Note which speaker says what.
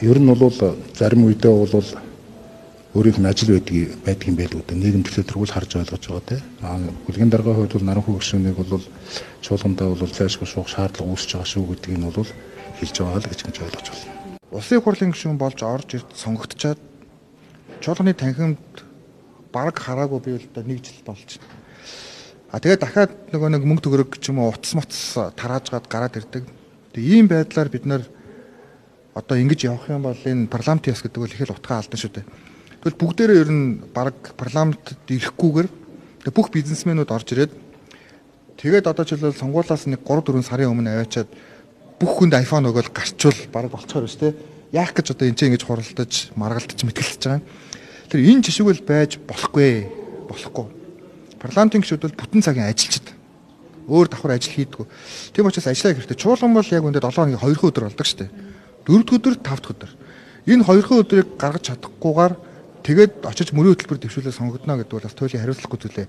Speaker 1: Ер нь бол зарим үедээ бол өөрийнх нь ажил байдгийн байлгүй дээ. Нийгэм төлөвлөрүүл харж ойлгож байгаа те. Бүлгийн даргын хувьд бол наранхуу гишүүнийг бол чуулгандаа бол зайлшгүй шуух шаардлага үүсэж байгаа шүү гэдгийг нь бол хэлж байгаа л гэж ойлгож байна.
Speaker 2: Улсын хурлын гишүүн болж орж ирд сонгогдчихад чуулганы танхимд бараг хараагүй би л да 1 жил болж байна. Тэгээд дахиад нөгөө нэг мөнгө төгрөг ч юм уу утас тараажгаад гараад ирдэг. Тэгээ ийм байдлаар бид нар одоо ингэж явах юм бол энэ парламентын яс гэдэг бол их л утгаа алдан шүү дээ. Тэгвэл бүгдээрээ ер нь баг парламентд ирэхгүйгээр бүх бизнесмэнүүд орж ирээд тэгээд одоо жишээлбэл сонгуулиас нэг 3-4 сарын өмнө аваачаад бүх хүнд iPhone өгөөл гарчвал баг болцохоор биш те. Яах гэж одоо энэ ч ингэж хуралдаж, маргалдаж мэтгэлж байгаа юм. Тэр энэ жишгүүл байж болохгүй. Парламентын гишүүд бол бүтэн цагийн ажилчид. Өөр давхар ажил хийдэггүй. Тийм учраас ажиллаа хэрэгтэй. Чуулган бол яг үүндээ 7 хоногийн 2 өдөр болдог шүү дээ. 4 өдөр 5 өдөр. Энэ 2 өдрийг гаргаж чадахгүйгээр тэгээд очиж мөрийн хөтөлбөр дэвшүүлээ сонгогдно гэдэг бол бас туйлын хариуцлагагүй зүйлээ.